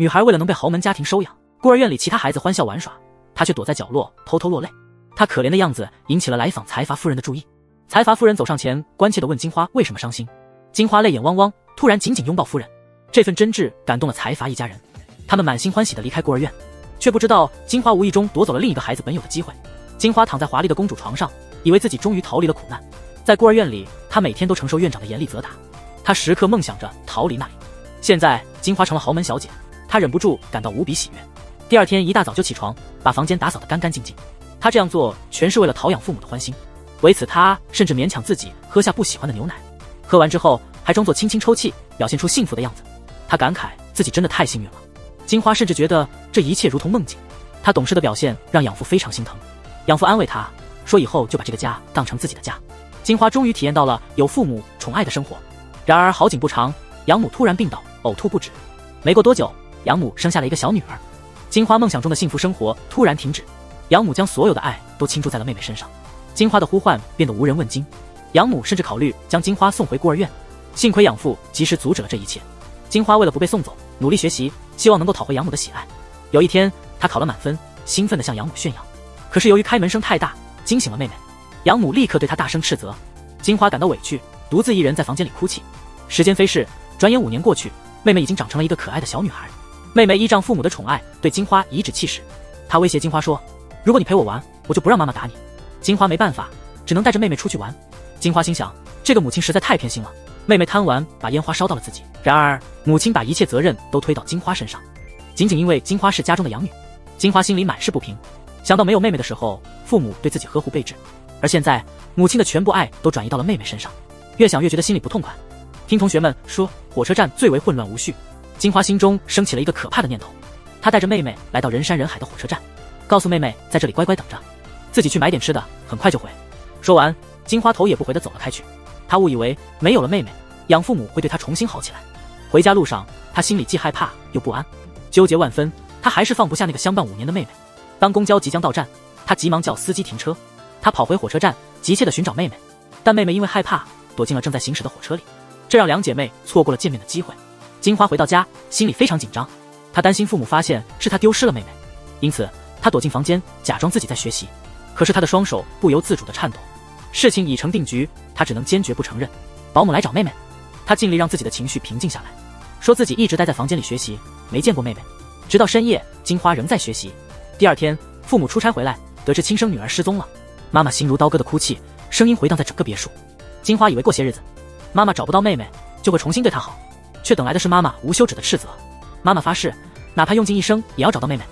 女孩为了能被豪门家庭收养，孤儿院里其他孩子欢笑玩耍，她却躲在角落偷偷落泪。她可怜的样子引起了来访财阀夫人的注意。财阀夫人走上前，关切地问金花为什么伤心。金花泪眼汪汪，突然紧紧拥抱夫人。这份真挚感动了财阀一家人，他们满心欢喜地离开孤儿院，却不知道金花无意中夺走了另一个孩子本有的机会。金花躺在华丽的公主床上，以为自己终于逃离了苦难。在孤儿院里，她每天都承受院长的严厉责打，她时刻梦想着逃离那里。现在金花成了豪门小姐，她忍不住感到无比喜悦。第二天一大早就起床，把房间打扫得干干净净。她这样做全是为了讨养父母的欢心，为此她甚至勉强自己喝下不喜欢的牛奶，喝完之后还装作轻轻抽泣，表现出幸福的样子。她感慨自己真的太幸运了。金花甚至觉得这一切如同梦境。她懂事的表现让养父非常心疼，养父安慰她说以后就把这个家当成自己的家。金花终于体验到了有父母宠爱的生活。然而好景不长，养母突然病倒，呕吐不止。没过多久，养母生下了一个小女儿。金花梦想中的幸福生活突然停止，养母将所有的爱都倾注在了妹妹身上。金花的呼唤变得无人问津，养母甚至考虑将金花送回孤儿院。幸亏养父及时阻止了这一切。金花为了不被送走，努力学习，希望能够讨回养母的喜爱。有一天，她考了满分，兴奋地向养母炫耀。可是由于开门声太大，惊醒了妹妹，养母立刻对她大声斥责。金花感到委屈，独自一人在房间里哭泣。时间飞逝，转眼5年过去，妹妹已经长成了一个可爱的小女孩。妹妹依仗父母的宠爱，对金花颐指气使。她威胁金花说，如果你陪我玩，我就不让妈妈打你。金花没办法，只能带着妹妹出去玩。金花心想，这个母亲实在太偏心了。妹妹贪玩，把烟花烧到了自己。然而母亲把一切责任都推到金花身上，仅仅因为金花是家中的养女。金花心里满是不平，想到没有妹妹的时候，父母对自己呵护备至，而现在母亲的全部爱都转移到了妹妹身上，越想越觉得心里不痛快。听同学们说火车站最为混乱无序，金花心中升起了一个可怕的念头。她带着妹妹来到人山人海的火车站，告诉妹妹在这里乖乖等着，自己去买点吃的，很快就回。说完，金花头也不回地走了开去。她误以为没有了妹妹，养父母会对她重新好起来。回家路上，她心里既害怕又不安，纠结万分。她还是放不下那个相伴5年的妹妹。当公交即将到站，她急忙叫司机停车。她跑回火车站，急切地寻找妹妹，但妹妹因为害怕，躲进了正在行驶的火车里，这让两姐妹错过了见面的机会。金花回到家，心里非常紧张，她担心父母发现是她丢失了妹妹，因此她躲进房间，假装自己在学习。可是她的双手不由自主地颤抖。事情已成定局，她只能坚决不承认。保姆来找妹妹，她尽力让自己的情绪平静下来，说自己一直待在房间里学习，没见过妹妹。直到深夜，金花仍在学习。第二天，父母出差回来，得知亲生女儿失踪了，妈妈心如刀割的哭泣，声音回荡在整个别墅。金花以为过些日子，妈妈找不到妹妹，就会重新对她好，却等来的是妈妈无休止的斥责。妈妈发誓，哪怕用尽一生也要找到妹妹。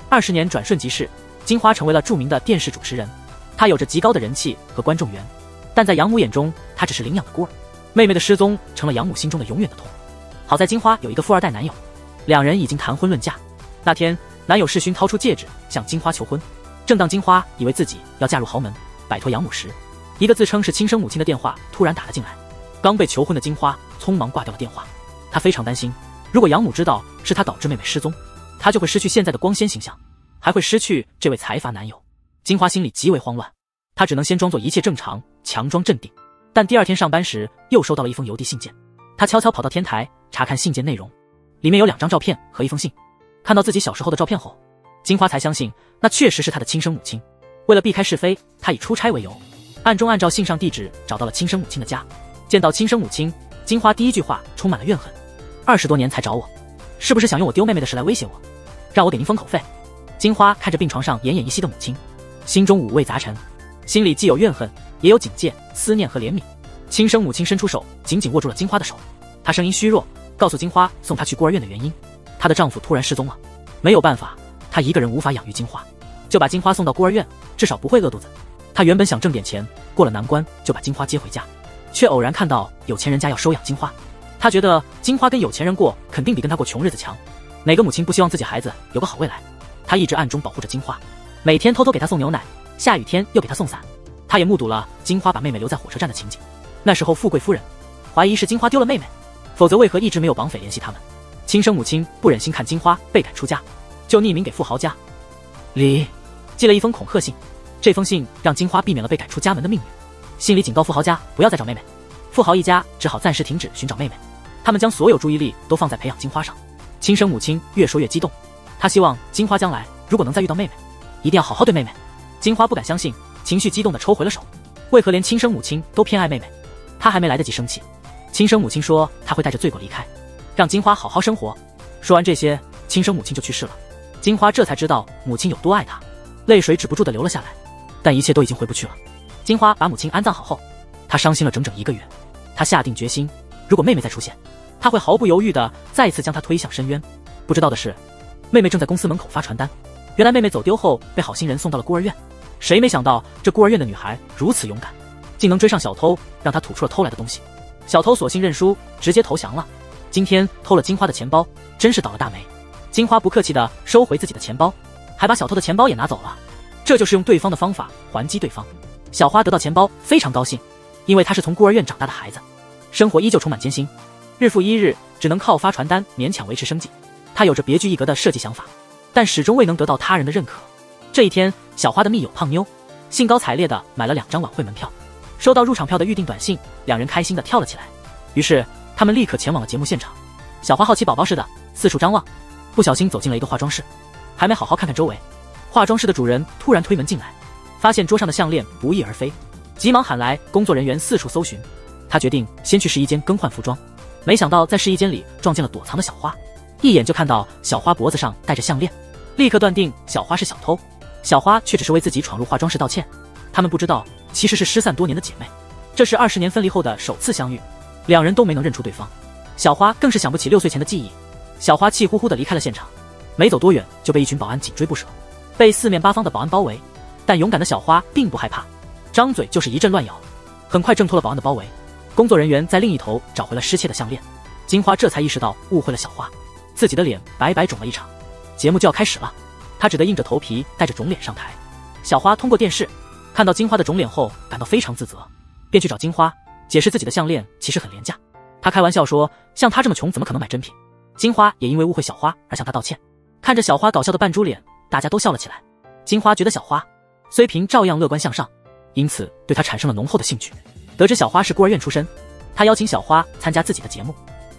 20年转瞬即逝，金花成为了著名的电视主持人，她有着极高的人气和观众缘，但在养母眼中，她只是领养的孤儿。妹妹的失踪成了养母心中的永远的痛。好在金花有一个富二代男友，两人已经谈婚论嫁。那天，男友世勋掏出戒指向金花求婚。正当金花以为自己要嫁入豪门，摆脱养母时，一个自称是亲生母亲的电话突然打了进来。刚被求婚的金花匆忙挂掉了电话，她非常担心，如果养母知道是她导致妹妹失踪，她就会失去现在的光鲜形象，还会失去这位财阀男友。金花心里极为慌乱，她只能先装作一切正常，强装镇定。但第二天上班时，又收到了一封邮递信件。她悄悄跑到天台查看信件内容，里面有2张照片和一封信。看到自己小时候的照片后，金花才相信那确实是她的亲生母亲。为了避开是非，她以出差为由，暗中按照信上地址找到了亲生母亲的家。见到亲生母亲，金花第一句话充满了怨恨：20多年才找我，是不是想用我丢妹妹的事来威胁我，让我给您封口费？金花看着病床上奄奄一息的母亲，心中五味杂陈，心里既有怨恨，也有警戒、思念和怜悯。亲生母亲伸出手，紧紧握住了金花的手，她声音虚弱，告诉金花送她去孤儿院的原因：她的丈夫突然失踪了，没有办法，她一个人无法养育金花，就把金花送到孤儿院，至少不会饿肚子。她原本想挣点钱，过了难关就把金花接回家，却偶然看到有钱人家要收养金花。她觉得金花跟有钱人过肯定比跟她过穷日子强，哪个母亲不希望自己孩子有个好未来？她一直暗中保护着金花，每天偷偷给她送牛奶，下雨天又给她送伞。她也目睹了金花把妹妹留在火车站的情景。那时候富贵夫人怀疑是金花丢了妹妹，否则为何一直没有绑匪联系他们？亲生母亲不忍心看金花被赶出家，就匿名给富豪家里寄了一封恐吓信。这封信让金花避免了被赶出家门的命运。信里警告富豪家不要再找妹妹，富豪一家只好暂时停止寻找妹妹，他们将所有注意力都放在培养金花上。亲生母亲越说越激动，她希望金花将来如果能再遇到妹妹，一定要好好对妹妹。金花不敢相信，情绪激动地抽回了手。为何连亲生母亲都偏爱妹妹？她还没来得及生气，亲生母亲说她会带着罪过离开，让金花好好生活。说完这些，亲生母亲就去世了。金花这才知道母亲有多爱她，泪水止不住地流了下来。但一切都已经回不去了。金花把母亲安葬好后，她伤心了整整1个月。她下定决心，如果妹妹再出现，她会毫不犹豫地再次将她推向深渊。不知道的是，妹妹正在公司门口发传单。原来妹妹走丢后被好心人送到了孤儿院，谁没想到这孤儿院的女孩如此勇敢，竟能追上小偷，让她吐出了偷来的东西。小偷索性认输，直接投降了。今天偷了金花的钱包，真是倒了大霉。金花不客气地收回自己的钱包，还把小偷的钱包也拿走了。这就是用对方的方法还击对方。小花得到钱包非常高兴，因为她是从孤儿院长大的孩子，生活依旧充满艰辛，日复一日只能靠发传单勉强维持生计。她有着别具一格的设计想法，但始终未能得到他人的认可。这一天，小花的密友胖妞兴高采烈地买了2张晚会门票，收到入场票的预订短信，两人开心地跳了起来。于是他们立刻前往了节目现场。小花好奇宝宝似的四处张望，不小心走进了一个化妆室，还没好好看看周围，化妆室的主人突然推门进来，发现桌上的项链不翼而飞，急忙喊来工作人员四处搜寻。他决定先去试衣间更换服装，没想到在试衣间里撞见了躲藏的小花，一眼就看到小花脖子上戴着项链，立刻断定小花是小偷。小花却只是为自己闯入化妆室道歉，他们不知道其实是失散多年的姐妹，这是20年分离后的首次相遇，两人都没能认出对方。小花更是想不起6岁前的记忆。小花气呼呼地离开了现场，没走多远就被一群保安紧追不舍，被四面八方的保安包围。但勇敢的小花并不害怕，张嘴就是一阵乱咬，很快挣脱了保安的包围。工作人员在另一头找回了失窃的项链，金花这才意识到误会了小花，自己的脸白白肿了一场。节目就要开始了，她只得硬着头皮带着肿脸上台。小花通过电视看到金花的肿脸后，感到非常自责，便去找金花解释自己的项链其实很廉价。她开玩笑说，像她这么穷怎么可能买真品。金花也因为误会小花而向她道歉。看着小花搞笑的扮猪脸，大家都笑了起来。金花觉得小花虽贫照样乐观向上，因此对她产生了浓厚的兴趣。得知小花是孤儿院出身，她邀请小花参加自己的节目，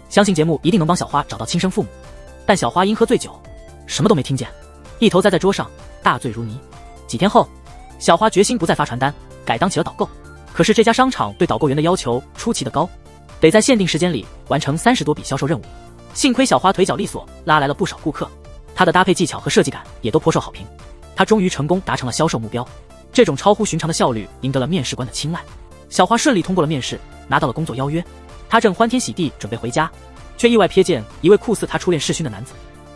相信节目一定能帮小花找到亲生父母。但小花因喝醉酒，什么都没听见，一头栽在桌上，大醉如泥。几天后，小花决心不再发传单，改当起了导购。可是这家商场对导购员的要求出奇的高，得在限定时间里完成30多笔销售任务。幸亏小花腿脚利索，拉来了不少顾客，她的搭配技巧和设计感也都颇受好评。她终于成功达成了销售目标，这种超乎寻常的效率赢得了面试官的青睐。小花顺利通过了面试，拿到了工作邀约。她正欢天喜地准备回家，却意外瞥见一位酷似她初恋世勋的男子。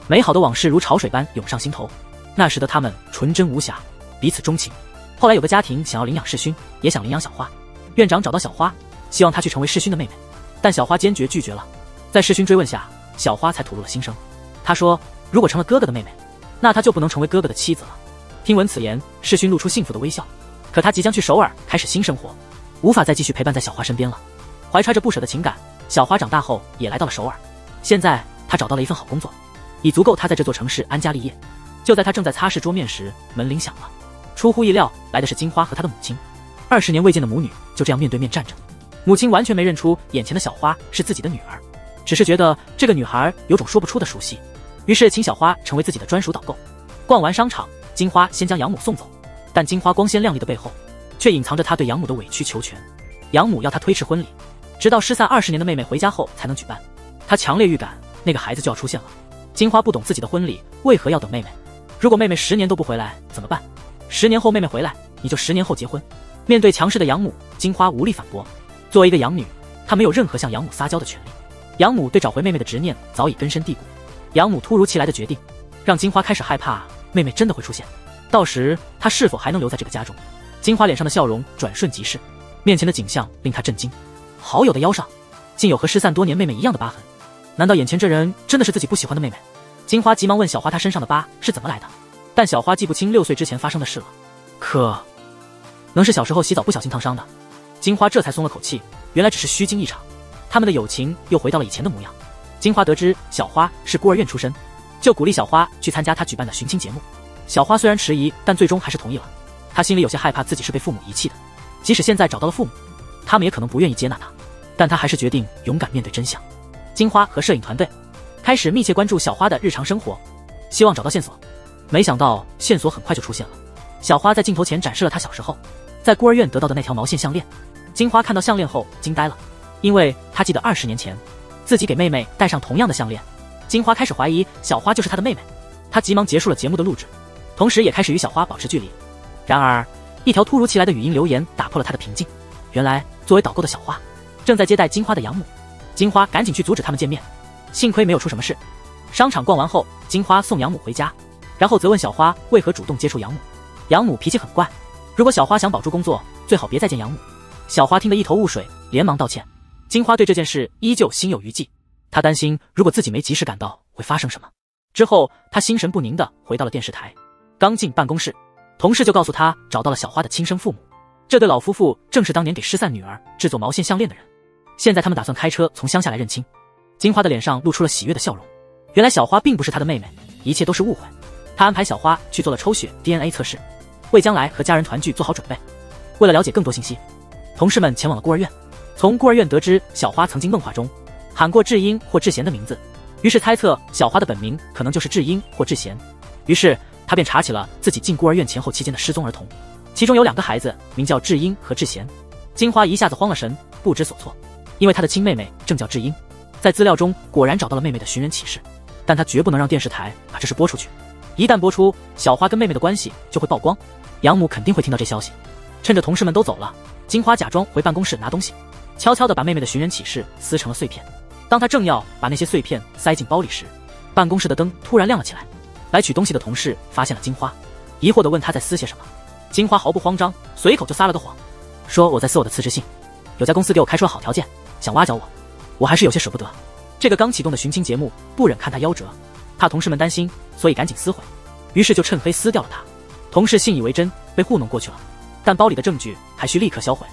美好的往事如潮水般涌上心头，那时的他们纯真无瑕，彼此钟情。后来有个家庭想要领养世勋，也想领养小花。院长找到小花，希望她去成为世勋的妹妹，但小花坚决拒绝了。在世勋追问下，小花才吐露了心声。她说，如果成了哥哥的妹妹，那她就不能成为哥哥的妻子了。听闻此言，世勋露出幸福的微笑。可他即将去首尔开始新生活，无法再继续陪伴在小花身边了。怀揣着不舍的情感，小花长大后也来到了首尔。现在她找到了一份好工作，已足够她在这座城市安家立业。就在她正在擦拭桌面时，门铃响了。出乎意料，来的是金花和她的母亲。20年未见的母女就这样面对面站着，母亲完全没认出眼前的小花是自己的女儿，只是觉得这个女孩有种说不出的熟悉，于是请小花成为自己的专属导购。逛完商场，金花先将养母送走，但金花光鲜亮丽的背后却隐藏着她对养母的委曲求全。养母要她推迟婚礼，直到失散20年的妹妹回家后才能举办。她强烈预感那个孩子就要出现了。金花不懂自己的婚礼为何要等妹妹，如果妹妹10年都不回来怎么办？10年后妹妹回来，你就10年后结婚。面对强势的养母，金花无力反驳。作为一个养女，她没有任何向养母撒娇的权利。养母对找回妹妹的执念早已根深蒂固。养母突如其来的决定，让金花开始害怕妹妹真的会出现，到时她是否还能留在这个家中？金花脸上的笑容转瞬即逝，面前的景象令她震惊。好友的腰上竟有和失散多年妹妹一样的疤痕，难道眼前这人真的是自己不喜欢的妹妹？金花急忙问小花她身上的疤是怎么来的，但小花记不清6岁之前发生的事了。可能是小时候洗澡不小心烫伤的。金花这才松了口气，原来只是虚惊一场，他们的友情又回到了以前的模样。金花得知小花是孤儿院出身，就鼓励小花去参加她举办的寻亲节目。小花虽然迟疑，但最终还是同意了。她心里有些害怕自己是被父母遗弃的，即使现在找到了父母，他们也可能不愿意接纳她，但她还是决定勇敢面对真相。金花和摄影团队开始密切关注小花的日常生活，希望找到线索。没想到线索很快就出现了，小花在镜头前展示了她小时候在孤儿院得到的那条毛线项链。金花看到项链后惊呆了，因为她记得20年前自己给妹妹戴上同样的项链。金花开始怀疑小花就是她的妹妹，她急忙结束了节目的录制，同时也开始与小花保持距离。然而一条突如其来的语音留言打破了她的平静。原来作为导购的小花正在接待金花的养母，金花赶紧去阻止他们见面，幸亏没有出什么事。商场逛完后，金花送养母回家，然后责问小花为何主动接触养母。养母脾气很怪，如果小花想保住工作，最好别再见养母。小花听得一头雾水，连忙道歉。金花对这件事依旧心有余悸，她担心如果自己没及时赶到会发生什么。之后她心神不宁地回到了电视台，刚进办公室，同事就告诉她找到了小花的亲生父母。这对老夫妇正是当年给失散女儿制作毛线项链的人，现在他们打算开车从乡下来认亲。金花的脸上露出了喜悦的笑容，原来小花并不是她的妹妹，一切都是误会。她安排小花去做了抽血 DNA 测试，为将来和家人团聚做好准备。为了了解更多信息，同事们前往了孤儿院。从孤儿院得知小花曾经梦话中喊过智英或智贤的名字，于是猜测小花的本名可能就是智英或智贤。于是他便查起了自己进孤儿院前后期间的失踪儿童，其中有2个孩子名叫智英和智贤。金花一下子慌了神，不知所措，因为她的亲妹妹正叫智英。在资料中果然找到了妹妹的寻人启事，但她绝不能让电视台把这事播出去，一旦播出，小花跟妹妹的关系就会曝光，养母肯定会听到这消息。趁着同事们都走了，金花假装回办公室拿东西，悄悄地把妹妹的寻人启事撕成了碎片。当她正要把那些碎片塞进包里时，办公室的灯突然亮了起来。来取东西的同事发现了金花，疑惑地问她在撕些什么。金花毫不慌张，随口就撒了个谎，说我在撕我的辞职信，有家公司给我开出了好条件，想挖角我还是有些舍不得。这个刚启动的寻亲节目不忍看他夭折，怕同事们担心，所以赶紧撕毁，于是就趁黑撕掉了它。同事信以为真，被糊弄过去了，但包里的证据还需立刻销毁。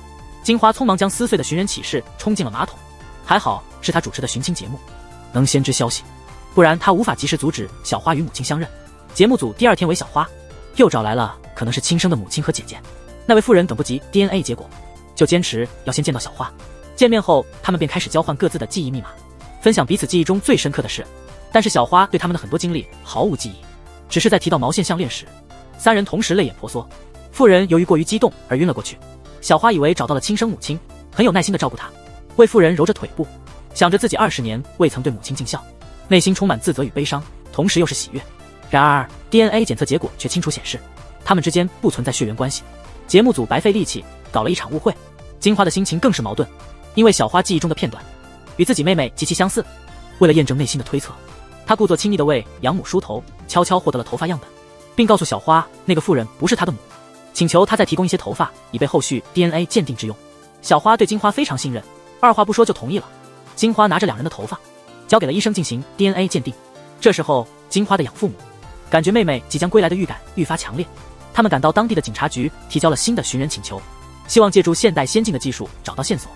金花匆忙将撕碎的寻人启事冲进了马桶，还好是他主持的寻亲节目能先知消息，不然他无法及时阻止小花与母亲相认。节目组第2天为小花又找来了可能是亲生的母亲和姐姐，那位妇人等不及 DNA 结果，就坚持要先见到小花。见面后，他们便开始交换各自的记忆密码，分享彼此记忆中最深刻的事。但是小花对他们的很多经历毫无记忆，只是在提到毛线项链时，3人同时泪眼婆娑。妇人由于过于激动而晕了过去。小花以为找到了亲生母亲，很有耐心地照顾她，为妇人揉着腿部，想着自己20年未曾对母亲尽孝，内心充满自责与悲伤，同时又是喜悦。然而 DNA 检测结果却清楚显示，他们之间不存在血缘关系。节目组白费力气搞了一场误会，金花的心情更是矛盾，因为小花记忆中的片段与自己妹妹极其相似。为了验证内心的推测，她故作亲昵地为养母梳头，悄悄获得了头发样本，并告诉小花那个妇人不是她的母，请求她再提供一些头发，以备后续 DNA 鉴定之用。小花对金花非常信任，二话不说就同意了。金花拿着2人的头发交给了医生进行 DNA 鉴定。这时候金花的养父母感觉妹妹即将归来的预感愈发强烈，他们赶到当地的警察局提交了新的寻人请求，希望借助现代先进的技术找到线索。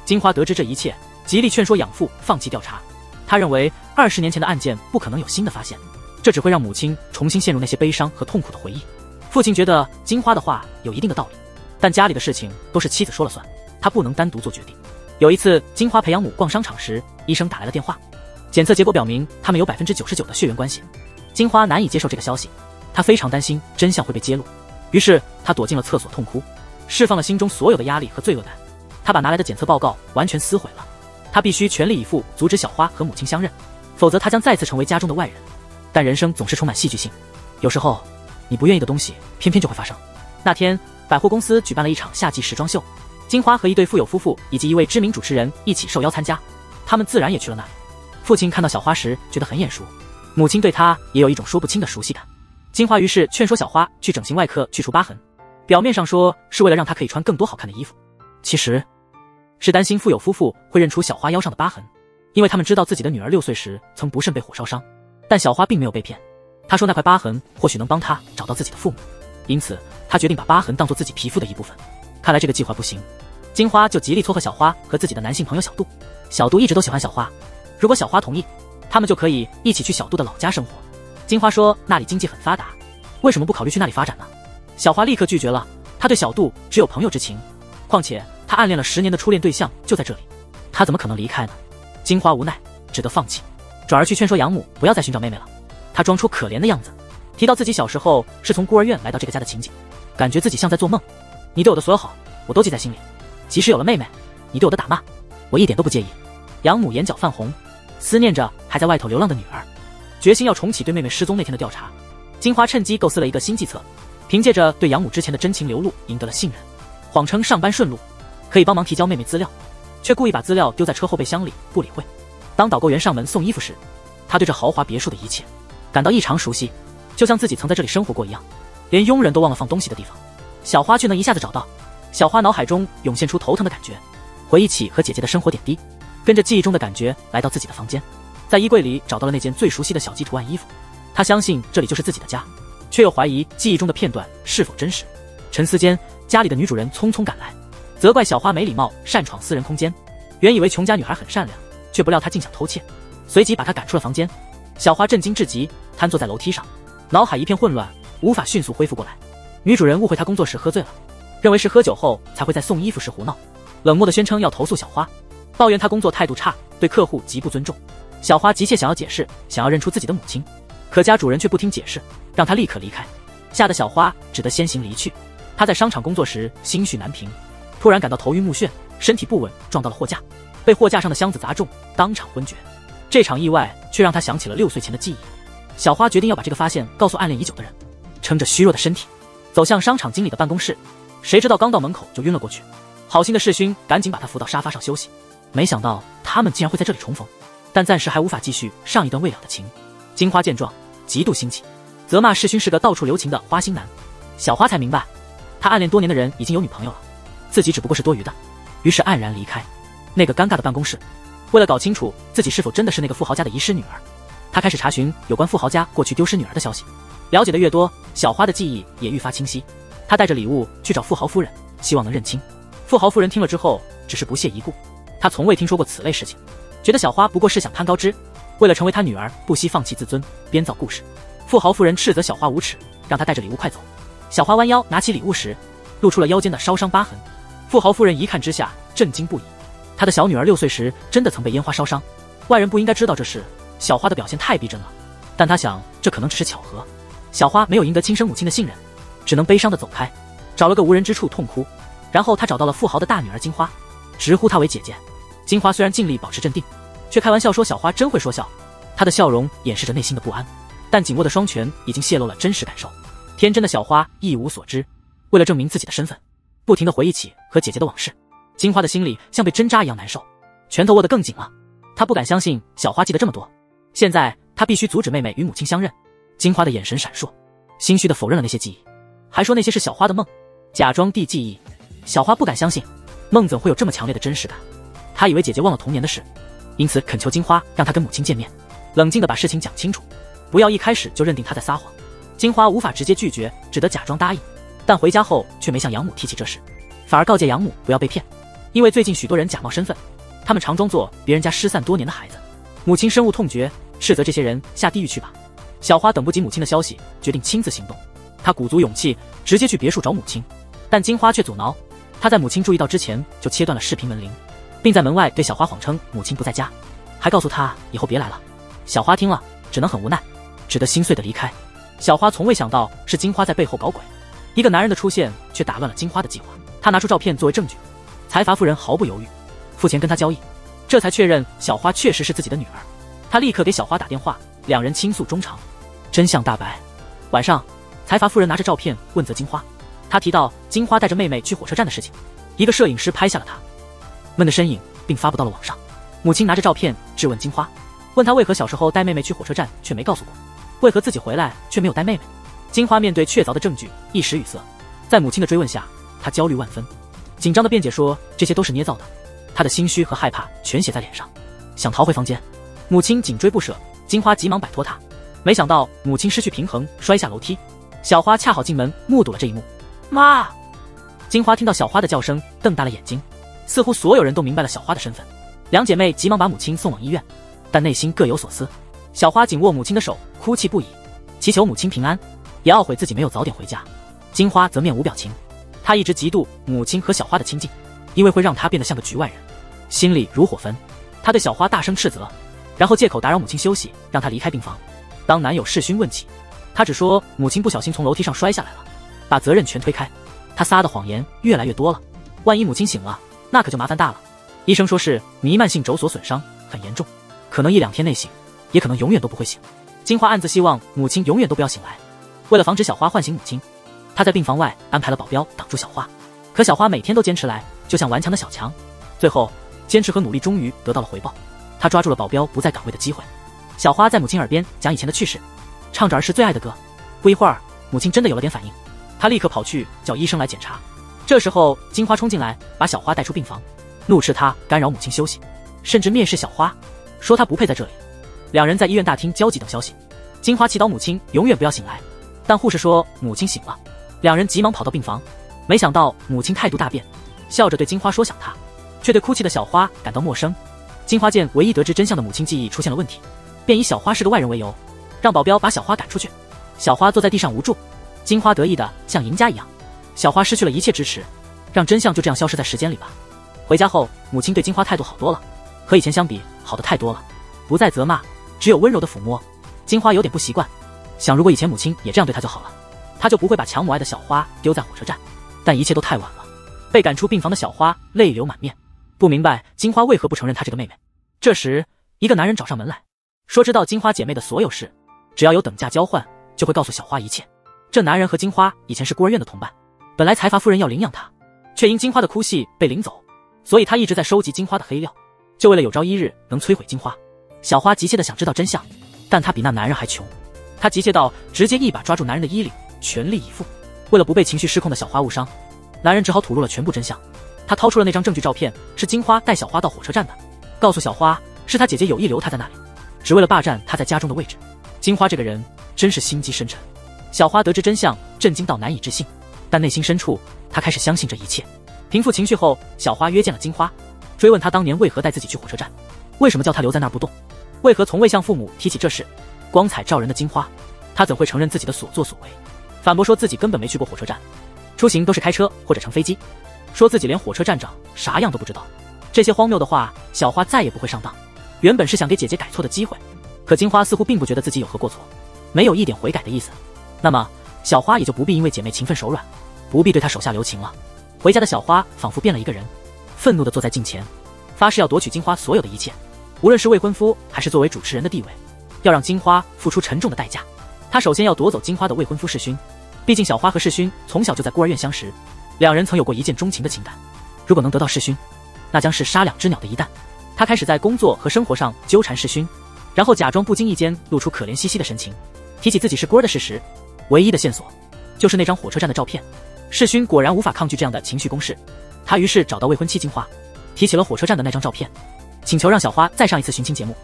金花得知这一切，极力劝说养父放弃调查。他认为20年前的案件不可能有新的发现，这只会让母亲重新陷入那些悲伤和痛苦的回忆。父亲觉得金花的话有一定的道理，但家里的事情都是妻子说了算，他不能单独做决定。有一次金花陪养母逛商场时，医生打来了电话，检测结果表明他们有 99% 的血缘关系。金花难以接受这个消息，她非常担心真相会被揭露，于是她躲进了厕所痛哭，释放了心中所有的压力和罪恶感。她把拿来的检测报告完全撕毁了，她必须全力以赴阻止小花和母亲相认，否则她将再次成为家中的外人。但人生总是充满戏剧性，有时候你不愿意的东西偏偏就会发生。那天百货公司举办了一场夏季时装秀，金花和一对富有夫妇以及一位知名主持人一起受邀参加，他们自然也去了那里。父亲看到小花时觉得很眼熟，母亲对她也有一种说不清的熟悉感。金花于是劝说小花去整形外科去除疤痕，表面上说是为了让她可以穿更多好看的衣服，其实是担心富有夫妇会认出小花腰上的疤痕，因为他们知道自己的女儿6岁时曾不慎被火烧伤。但小花并没有被骗，她说那块疤痕或许能帮她找到自己的父母，因此她决定把疤痕当作自己皮肤的一部分。看来这个计划不行，金花就极力撮合小花和自己的男性朋友小杜。小杜一直都喜欢小花，如果小花同意，他们就可以一起去小杜的老家生活。金花说那里经济很发达，为什么不考虑去那里发展呢？小花立刻拒绝了，她对小杜只有朋友之情，况且她暗恋了10年的初恋对象就在这里，她怎么可能离开呢？金花无奈只得放弃。转而去劝说养母不要再寻找妹妹了。她装出可怜的样子，提到自己小时候是从孤儿院来到这个家的情景，感觉自己像在做梦。你对我的所有好，我都记在心里，即使有了妹妹，你对我的打骂，我一点都不介意。养母眼角泛红，思念着还在外头流浪的女儿，决心要重启对妹妹失踪那天的调查。金花趁机构思了一个新计策，凭借着对养母之前的真情流露赢得了信任，谎称上班顺路，可以帮忙提交妹妹资料，却故意把资料丢在车后备箱里不理会。当导购员上门送衣服时，他对这豪华别墅的一切感到异常熟悉，就像自己曾在这里生活过一样，连佣人都忘了放东西的地方，小花却能一下子找到。小花脑海中涌现出头疼的感觉，回忆起和姐姐的生活点滴，跟着记忆中的感觉来到自己的房间，在衣柜里找到了那件最熟悉的小鸡图案衣服。她相信这里就是自己的家，却又怀疑记忆中的片段是否真实。沉思间，家里的女主人匆匆赶来，责怪小花没礼貌，擅闯私人空间。原以为穷家女孩很善良，却不料她竟想偷窃，随即把她赶出了房间。小花震惊至极，瘫坐在楼梯上，脑海一片混乱，无法迅速恢复过来。女主人误会她工作时喝醉了，认为是喝酒后才会在送衣服时胡闹，冷漠地宣称要投诉小花，抱怨她工作态度差，对客户极不尊重。小花急切想要解释，想要认出自己的母亲，可家主人却不听解释，让她立刻离开。吓得小花只得先行离去。她在商场工作时心绪难平，突然感到头晕目眩，身体不稳，撞到了货架，被货架上的箱子砸中，当场昏厥。这场意外却让她想起了6岁前的记忆。小花决定要把这个发现告诉暗恋已久的人，撑着虚弱的身体走向商场经理的办公室，谁知道刚到门口就晕了过去。好心的世勋赶紧把他扶到沙发上休息，没想到他们竟然会在这里重逢，但暂时还无法继续上一段未了的情。金花见状极度心急，责骂世勋是个到处留情的花心男。小花才明白，他暗恋多年的人已经有女朋友了，自己只不过是多余的，于是黯然离开那个尴尬的办公室。为了搞清楚自己是否真的是那个富豪家的遗失女儿，他开始查询有关富豪家过去丢失女儿的消息。了解的越多，小花的记忆也愈发清晰。她带着礼物去找富豪夫人，希望能认亲。富豪夫人听了之后只是不屑一顾，她从未听说过此类事情，觉得小花不过是想攀高枝，为了成为她女儿不惜放弃自尊，编造故事。富豪夫人斥责小花无耻，让她带着礼物快走。小花弯腰拿起礼物时，露出了腰间的烧伤疤痕。富豪夫人一看之下震惊不已，她的小女儿6岁时真的曾被烟花烧伤，外人不应该知道这事。小花的表现太逼真了，但她想这可能只是巧合。小花没有赢得亲生母亲的信任，只能悲伤地走开，找了个无人之处痛哭。然后她找到了富豪的大女儿金花，直呼她为姐姐。金花虽然尽力保持镇定，却开玩笑说小花真会说笑。她的笑容掩饰着内心的不安，但紧握的双拳已经泄露了真实感受。天真的小花一无所知，为了证明自己的身份，不停地回忆起和姐姐的往事。金花的心里像被针扎一样难受，拳头握得更紧了。她不敢相信小花记得这么多，现在她必须阻止妹妹与母亲相认。金花的眼神闪烁，心虚地否认了那些记忆，还说那些是小花的梦，假装地记忆。小花不敢相信，梦怎会有这么强烈的真实感？她以为姐姐忘了童年的事，因此恳求金花让她跟母亲见面，冷静地把事情讲清楚，不要一开始就认定她在撒谎。金花无法直接拒绝，只得假装答应，但回家后却没向养母提起这事，反而告诫养母不要被骗，因为最近许多人假冒身份，他们常装作别人家失散多年的孩子。母亲深恶痛绝，斥责这些人下地狱去吧。小花等不及母亲的消息，决定亲自行动。她鼓足勇气，直接去别墅找母亲，但金花却阻挠。她在母亲注意到之前就切断了视频门铃，并在门外对小花谎称母亲不在家，还告诉她以后别来了。小花听了，只能很无奈，只得心碎地离开。小花从未想到是金花在背后搞鬼，一个男人的出现却打乱了金花的计划。她拿出照片作为证据，财阀夫人毫不犹豫付钱跟她交易，这才确认小花确实是自己的女儿。她立刻给小花打电话，两人倾诉衷肠，真相大白。晚上，财阀夫人拿着照片问责金花，她提到金花带着妹妹去火车站的事情，一个摄影师拍下了她们的身影，并发布到了网上。母亲拿着照片质问金花，问她为何小时候带妹妹去火车站却没告诉过，为何自己回来却没有带妹妹。金花面对确凿的证据一时语塞，在母亲的追问下，她焦虑万分，紧张的辩解说这些都是捏造的，她的心虚和害怕全写在脸上，想逃回房间。母亲紧追不舍，金花急忙摆脱她，没想到母亲失去平衡摔下楼梯。小花恰好进门目睹了这一幕。妈！金花听到小花的叫声，瞪大了眼睛，似乎所有人都明白了小花的身份。两姐妹急忙把母亲送往医院，但内心各有所思。小花紧握母亲的手，哭泣不已，祈求母亲平安，也懊悔自己没有早点回家。金花则面无表情，她一直嫉妒母亲和小花的亲近，因为会让她变得像个局外人，心里如火焚。她对小花大声斥责，然后借口打扰母亲休息，让她离开病房。当男友世勋问起，她只说母亲不小心从楼梯上摔下来了，把责任全推开。她撒的谎言越来越多了，万一母亲醒了，那可就麻烦大了。医生说是弥漫性轴索损伤，很严重，可能1-2天内醒，也可能永远都不会醒。金花暗自希望母亲永远都不要醒来。为了防止小花唤醒母亲，她在病房外安排了保镖挡住小花。可小花每天都坚持来，就像顽强的小强。最后，坚持和努力终于得到了回报。她抓住了保镖不在岗位的机会。小花在母亲耳边讲以前的趣事，唱着儿时最爱的歌。不一会儿，母亲真的有了点反应，她立刻跑去叫医生来检查。这时候，金花冲进来，把小花带出病房，怒斥她干扰母亲休息，甚至蔑视小花，说她不配在这里。两人在医院大厅焦急等消息。金花祈祷母亲永远不要醒来，但护士说母亲醒了。两人急忙跑到病房，没想到母亲态度大变，笑着对金花说想她，却对哭泣的小花感到陌生。金花见唯一得知真相的母亲记忆出现了问题，便以小花是个外人为由，让保镖把小花赶出去。小花坐在地上无助，金花得意的像赢家一样。小花失去了一切支持，让真相就这样消失在时间里吧。回家后，母亲对金花态度好多了，和以前相比好的太多了，不再责骂，只有温柔的抚摸。金花有点不习惯，想如果以前母亲也这样对她就好了，她就不会把强母爱的小花丢在火车站。但一切都太晚了，被赶出病房的小花泪流满面，不明白金花为何不承认她这个妹妹。这时，一个男人找上门来，说知道金花姐妹的所有事，只要有等价交换，就会告诉小花一切。这男人和金花以前是孤儿院的同伴，本来财阀夫人要领养她，却因金花的哭戏被领走，所以他一直在收集金花的黑料，就为了有朝一日能摧毁金花。小花急切的想知道真相，但她比那男人还穷，她急切到直接一把抓住男人的衣领，全力以赴。为了不被情绪失控的小花误伤，男人只好吐露了全部真相。他掏出了那张证据照片，是金花带小花到火车站的，告诉小花是她姐姐有意留她在那里，只为了霸占她在家中的位置。金花这个人真是心机深沉。小花得知真相，震惊到难以置信，但内心深处她开始相信这一切。平复情绪后，小花约见了金花，追问她当年为何带自己去火车站，为什么叫她留在那儿不动，为何从未向父母提起这事。光彩照人的金花，她怎会承认自己的所作所为，反驳说自己根本没去过火车站，出行都是开车或者乘飞机，说自己连火车站长啥样都不知道。这些荒谬的话，小花再也不会上当。原本是想给姐姐改错的机会，可金花似乎并不觉得自己有何过错，没有一点悔改的意思。那么小花也就不必因为姐妹情分手软，不必对她手下留情了。回家的小花仿佛变了一个人，愤怒地坐在镜前，发誓要夺取金花所有的一切，无论是未婚夫还是作为主持人的地位，要让金花付出沉重的代价。她首先要夺走金花的未婚夫世勋，毕竟小花和世勋从小就在孤儿院相识，两人曾有过一见钟情的情感。如果能得到世勋，那将是杀两只鸟的一弹。她开始在工作和生活上纠缠世勋，然后假装不经意间露出可怜兮兮的神情，提起自己是孤儿的事实。唯一的线索就是那张火车站的照片。世勋果然无法抗拒这样的情绪攻势，他于是找到未婚妻金花，提起了火车站的那张照片，请求让小花再上一次寻亲节目。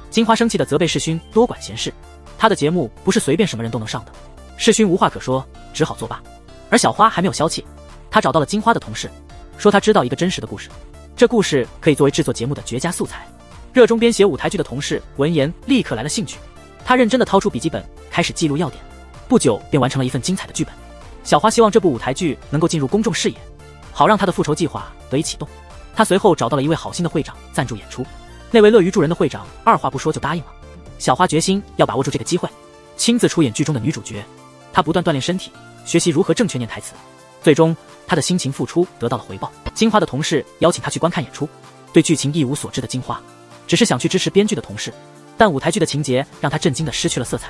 金花生气地责备世勋多管闲事，他的节目不是随便什么人都能上的。世勋无话可说，只好作罢。而小花还没有消气，她找到了金花的同事，说她知道一个真实的故事，这故事可以作为制作节目的绝佳素材。热衷编写舞台剧的同事闻言立刻来了兴趣，他认真地掏出笔记本，开始记录要点，不久便完成了一份精彩的剧本。小花希望这部舞台剧能够进入公众视野，好让她的复仇计划得以启动。她随后找到了一位好心的会长赞助演出，那位乐于助人的会长二话不说就答应了。小花决心要把握住这个机会，亲自出演剧中的女主角。她不断锻炼身体，学习如何正确念台词，最终她的辛勤付出得到了回报。金花的同事邀请她去观看演出，对剧情一无所知的金花只是想去支持编剧的同事，但舞台剧的情节让她震惊的失去了色彩，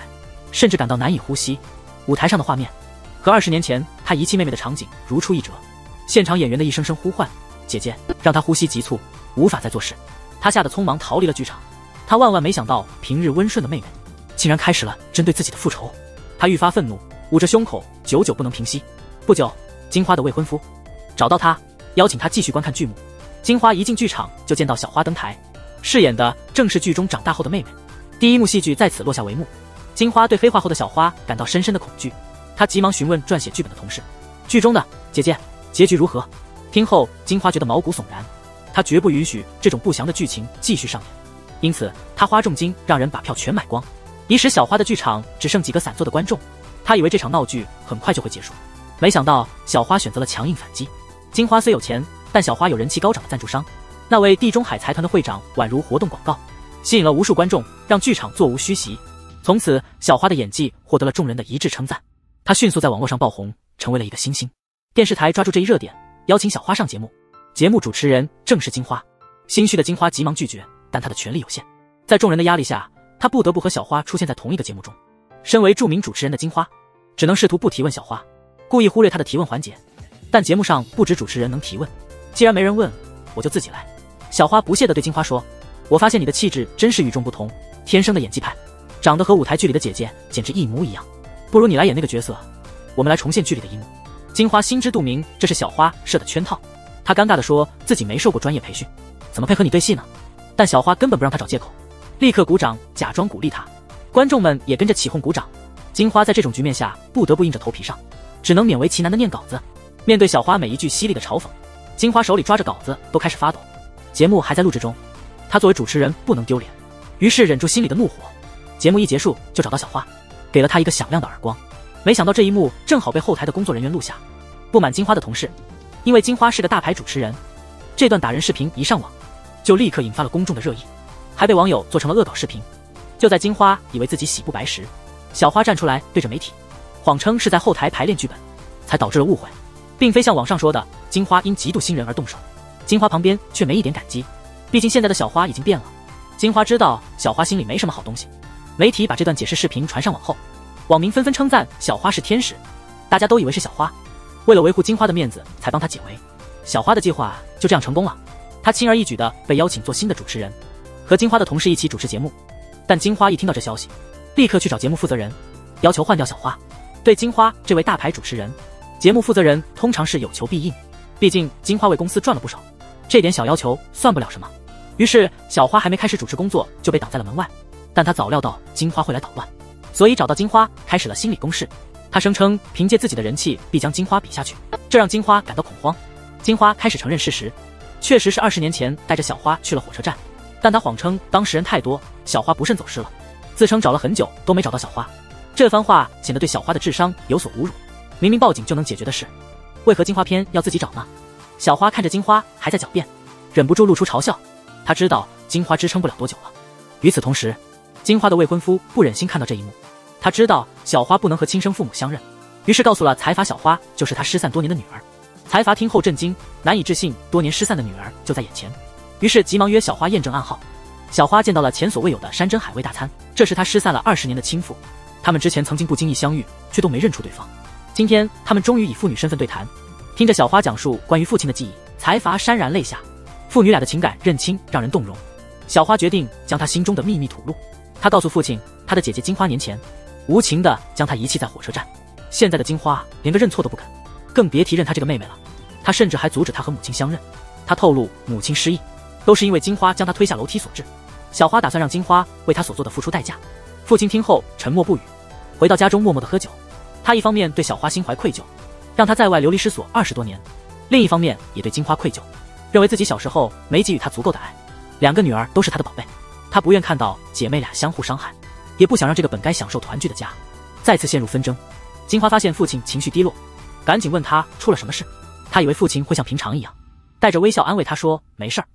甚至感到难以呼吸。舞台上的画面和20年前她遗弃妹妹的场景如出一辙，现场演员的一声声呼唤姐姐让她呼吸急促，无法再做事。她吓得匆忙逃离了剧场。她万万没想到平日温顺的妹妹竟然开始了针对自己的复仇。她愈发愤怒，捂着胸口久久不能平息。不久，金花的未婚夫找到她，邀请她继续观看剧目。金花一进剧场就见到小花登台，饰演的正是剧中长大后的妹妹。第一幕戏剧在此落下帷幕。金花对黑化后的小花感到深深的恐惧，她急忙询问撰写剧本的同事，剧中的姐姐结局如何？听后，金花觉得毛骨悚然，她绝不允许这种不祥的剧情继续上演，因此她花重金让人把票全买光，以使小花的剧场只剩几个散座的观众。她以为这场闹剧很快就会结束，没想到小花选择了强硬反击。金花虽有钱，但小花有人气高涨的赞助商，那位地中海财团的会长宛如活动广告，吸引了无数观众，让剧场座无虚席。从此，小花的演技获得了众人的一致称赞，她迅速在网络上爆红，成为了一个新星。电视台抓住这一热点，邀请小花上节目，节目主持人正是金花。心虚的金花急忙拒绝，但她的权力有限，在众人的压力下，她不得不和小花出现在同一个节目中。身为著名主持人的金花，只能试图不提问小花，故意忽略她的提问环节。但节目上不止主持人能提问，既然没人问，我就自己来。小花不屑地对金花说：“我发现你的气质真是与众不同，天生的演技派，长得和舞台剧里的姐姐简直一模一样。不如你来演那个角色，我们来重现剧里的一幕。”金花心知肚明这是小花设的圈套，她尴尬地说自己没受过专业培训，怎么配合你对戏呢？但小花根本不让她找借口，立刻鼓掌假装鼓励她，观众们也跟着起哄鼓掌。金花在这种局面下不得不硬着头皮上，只能勉为其难地念稿子。面对小花每一句犀利的嘲讽，金花手里抓着稿子都开始发抖。节目还在录制中，她作为主持人不能丢脸，于是忍住心里的怒火。节目一结束就找到小花，给了她一个响亮的耳光。没想到这一幕正好被后台的工作人员录下。不满金花的同事，因为金花是个大牌主持人，这段打人视频一上网，就立刻引发了公众的热议，还被网友做成了恶搞视频。就在金花以为自己洗不白时，小花站出来对着媒体，谎称是在后台排练剧本，才导致了误会，并非像网上说的金花因嫉妒新人而动手。金花旁边却没一点感激，毕竟现在的小花已经变了。金花知道小花心里没什么好东西。媒体把这段解释视频传上网后，网民纷纷称赞小花是天使，大家都以为是小花为了维护金花的面子才帮她解围。小花的计划就这样成功了，她轻而易举地被邀请做新的主持人，和金花的同事一起主持节目。但金花一听到这消息，立刻去找节目负责人，要求换掉小花。对金花这位大牌主持人，节目负责人通常是有求必应，毕竟金花为公司赚了不少，这点小要求算不了什么。于是小花还没开始主持工作就被挡在了门外，但她早料到金花会来捣乱，所以找到金花开始了心理攻势。她声称凭借自己的人气必将金花比下去，这让金花感到恐慌。金花开始承认事实，确实是20年前带着小花去了火车站，但她谎称当时人太多，小花不慎走失了，自称找了很久都没找到小花。这番话显得对小花的智商有所侮辱，明明报警就能解决的事，为何金花偏要自己找呢？小花看着金花还在狡辩，忍不住露出嘲笑。她知道金花支撑不了多久了。与此同时，金花的未婚夫不忍心看到这一幕，他知道小花不能和亲生父母相认，于是告诉了财阀小花就是他失散多年的女儿。财阀听后震惊，难以置信多年失散的女儿就在眼前，于是急忙约小花验证暗号。小花见到了前所未有的山珍海味大餐，这是她失散了20年的亲父，他们之前曾经不经意相遇，却都没认出对方。今天他们终于以父女身份对谈，听着小花讲述关于父亲的记忆，财阀潸然泪下，父女俩的情感认亲让人动容。小花决定将她心中的秘密吐露，她告诉父亲，她的姐姐金花年前无情地将她遗弃在火车站，现在的金花连个认错都不肯，更别提认她这个妹妹了。她甚至还阻止她和母亲相认。她透露母亲失忆都是因为金花将她推下楼梯所致。小花打算让金花为她所做的付出代价。父亲听后沉默不语，回到家中默默地喝酒。他一方面对小花心怀愧疚，让她在外流离失所20多年，另一方面也对金花愧疚，认为自己小时候没给予她足够的爱。2个女儿都是她的宝贝，她不愿看到姐妹俩相互伤害，也不想让这个本该享受团聚的家再次陷入纷争。金花发现父亲情绪低落，赶紧问他出了什么事。他以为父亲会像平常一样带着微笑安慰他说没事儿，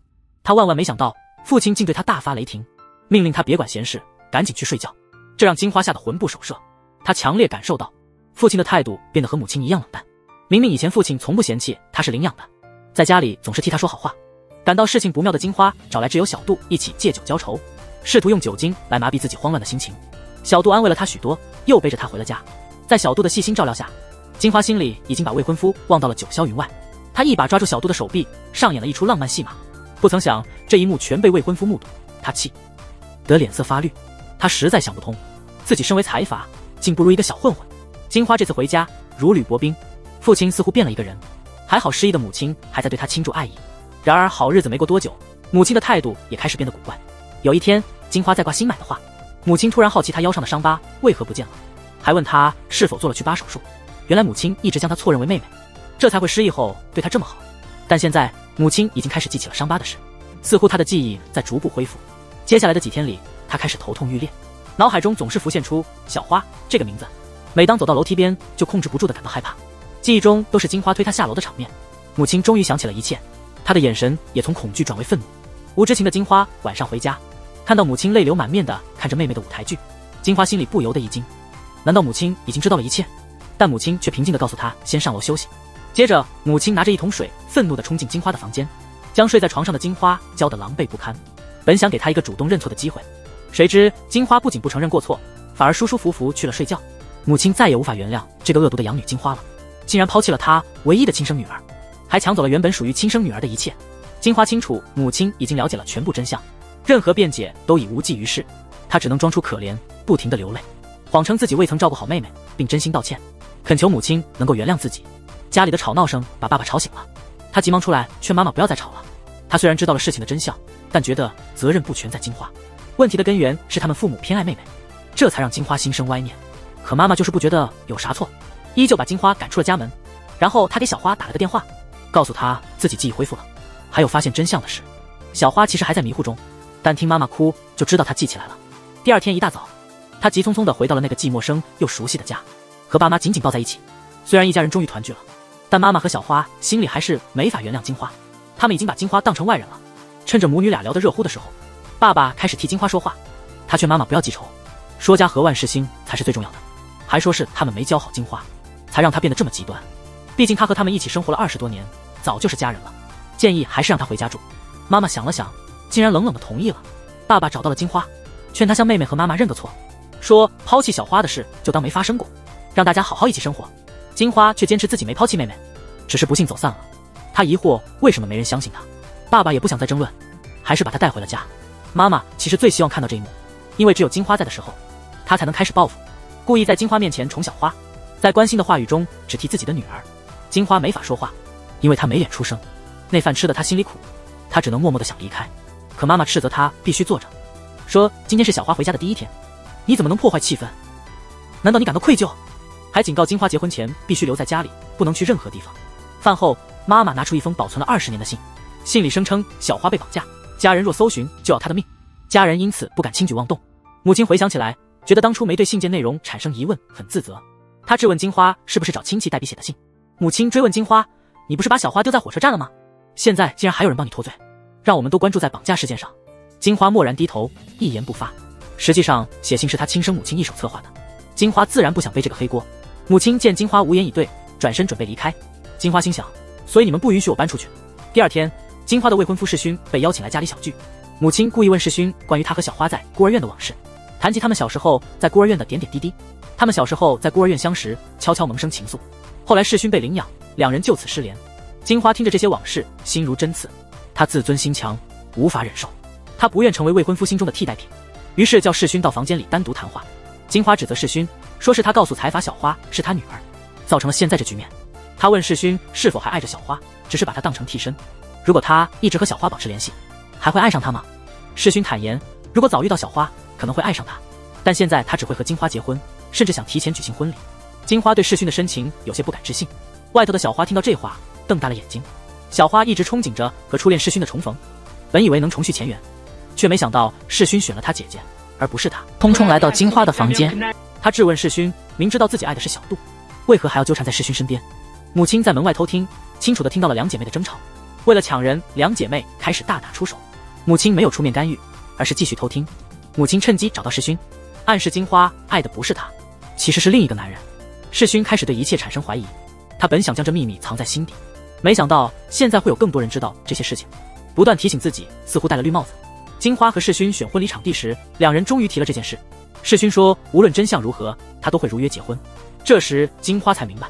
他万万没想到父亲竟对他大发雷霆，命令他别管闲事，赶紧去睡觉。这让金花吓得魂不守舍，她强烈感受到父亲的态度变得和母亲一样冷淡。明明以前父亲从不嫌弃她是领养的，在家里总是替她说好话。感到事情不妙的金花找来挚友小杜一起借酒浇愁，试图用酒精来麻痹自己慌乱的心情。小杜安慰了她许多，又背着她回了家。在小杜的细心照料下，金花心里已经把未婚夫忘到了九霄云外。她一把抓住小杜的手臂，上演了一出浪漫戏码。不曾想这一幕全被未婚夫目睹，她气得脸色发绿。她实在想不通，自己身为财阀，竟不如一个小混混。金花这次回家如履薄冰，父亲似乎变了一个人，还好失忆的母亲还在对她倾注爱意。然而好日子没过多久，母亲的态度也开始变得古怪。有一天，金花在挂新买的画，母亲突然好奇她腰上的伤疤为何不见了，还问她是否做了祛疤手术。原来母亲一直将她错认为妹妹，这才会失忆后对她这么好。但现在母亲已经开始记起了伤疤的事，似乎她的记忆在逐步恢复。接下来的几天里，她开始头痛欲裂，脑海中总是浮现出小花这个名字，每当走到楼梯边就控制不住地感到害怕，记忆中都是金花推她下楼的场面。母亲终于想起了一切，她的眼神也从恐惧转为愤怒。无知情的金花晚上回家，看到母亲泪流满面的看着妹妹的舞台剧，金花心里不由得一惊。难道母亲已经知道了一切？但母亲却平静地告诉她先上楼休息。接着，母亲拿着一桶水，愤怒地冲进金花的房间，将睡在床上的金花浇得狼狈不堪。本想给她一个主动认错的机会，谁知金花不仅不承认过错，反而舒舒服服去了睡觉。母亲再也无法原谅这个恶毒的养女金花了，竟然抛弃了她唯一的亲生女儿，还抢走了原本属于亲生女儿的一切。金花清楚母亲已经了解了全部真相，任何辩解都已无济于事，她只能装出可怜，不停地流泪，谎称自己未曾照顾好妹妹，并真心道歉，恳求母亲能够原谅自己。家里的吵闹声把爸爸吵醒了，他急忙出来劝妈妈不要再吵了。他虽然知道了事情的真相，但觉得责任不全在金花，问题的根源是他们父母偏爱妹妹，这才让金花心生歪念。可妈妈就是不觉得有啥错，依旧把金花赶出了家门。然后他给小花打了个电话，告诉她自己记忆恢复了。还有发现真相的是，小花其实还在迷糊中，但听妈妈哭就知道她记起来了。第二天一大早，她急匆匆地回到了那个既陌生又熟悉的家，和爸妈紧紧抱在一起。虽然一家人终于团聚了，但妈妈和小花心里还是没法原谅金花，他们已经把金花当成外人了。趁着母女俩聊得热乎的时候，爸爸开始替金花说话。他劝妈妈不要记仇，说家和万事兴才是最重要的，还说是他们没教好金花，才让她变得这么极端。毕竟她和他们一起生活了20多年，早就是家人了，建议还是让她回家住。妈妈想了想，竟然冷冷地同意了。爸爸找到了金花，劝她向妹妹和妈妈认个错，说抛弃小花的事就当没发生过，让大家好好一起生活。金花却坚持自己没抛弃妹妹，只是不幸走散了。她疑惑为什么没人相信她，爸爸也不想再争论，还是把她带回了家。妈妈其实最希望看到这一幕，因为只有金花在的时候，她才能开始报复，故意在金花面前宠小花，在关心的话语中只提自己的女儿。金花没法说话，因为她没脸出声，那饭吃得她心里苦，她只能默默地想离开。可妈妈斥责她必须坐着，说今天是小花回家的第一天，你怎么能破坏气氛？难道你感到愧疚？还警告金花结婚前必须留在家里，不能去任何地方。饭后，妈妈拿出一封保存了20年的信，信里声称小花被绑架，家人若搜寻就要她的命，家人因此不敢轻举妄动。母亲回想起来，觉得当初没对信件内容产生疑问，很自责。她质问金花是不是找亲戚代笔写的信。母亲追问金花，你不是把小花丢在火车站了吗？现在竟然还有人帮你脱罪，让我们都关注在绑架事件上。金花默然低头，一言不发。实际上写信是她亲生母亲一手策划的，金花自然不想背这个黑锅。母亲见金花无言以对，转身准备离开。金花心想，所以你们不允许我搬出去。第二天，金花的未婚夫世勋被邀请来家里小聚，母亲故意问世勋关于他和小花在孤儿院的往事，谈起他们小时候在孤儿院的点点滴滴。他们小时候在孤儿院相识，悄悄萌生情愫，后来世勋被领养，两人就此失联。金花听着这些往事，心如针刺，她自尊心强，无法忍受，她不愿成为未婚夫心中的替代品，于是叫世勋到房间里单独谈话。金花指责世勋，说是他告诉财阀小花是他女儿，造成了现在这局面。他问世勋是否还爱着小花，只是把她当成替身。如果他一直和小花保持联系，还会爱上她吗？世勋坦言，如果早遇到小花，可能会爱上她，但现在他只会和金花结婚，甚至想提前举行婚礼。金花对世勋的深情有些不敢置信。外头的小花听到这话，瞪大了眼睛。小花一直憧憬着和初恋世勋的重逢，本以为能重续前缘，却没想到世勋选了他姐姐，而不是他。匆匆来到金花的房间，他质问世勋，明知道自己爱的是小杜，为何还要纠缠在世勋身边？母亲在门外偷听，清楚地听到了两姐妹的争吵。为了抢人，两姐妹开始大打出手。母亲没有出面干预，而是继续偷听。母亲趁机找到世勋，暗示金花爱的不是他，其实是另一个男人。世勋开始对一切产生怀疑，他本想将这秘密藏在心底，没想到现在会有更多人知道这些事情，不断提醒自己，似乎戴了绿帽子。金花和世勋选婚礼场地时，两人终于提了这件事。世勋说无论真相如何，他都会如约结婚。这时金花才明白，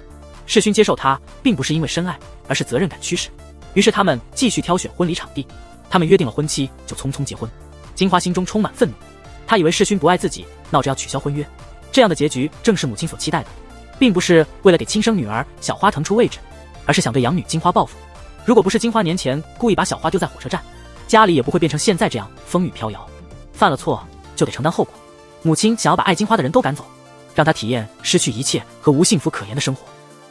世勋接受他并不是因为深爱，而是责任感驱使。于是他们继续挑选婚礼场地，他们约定了婚期就匆匆结婚。金花心中充满愤怒，她以为世勋不爱自己，闹着要取消婚约，这样的结局正是母亲所期待的，并不是为了给亲生女儿小花腾出位置，而是想对养女金花报复。如果不是金花年前故意把小花丢在火车站，家里也不会变成现在这样风雨飘摇。犯了错就得承担后果。母亲想要把爱金花的人都赶走，让她体验失去一切和无幸福可言的生活。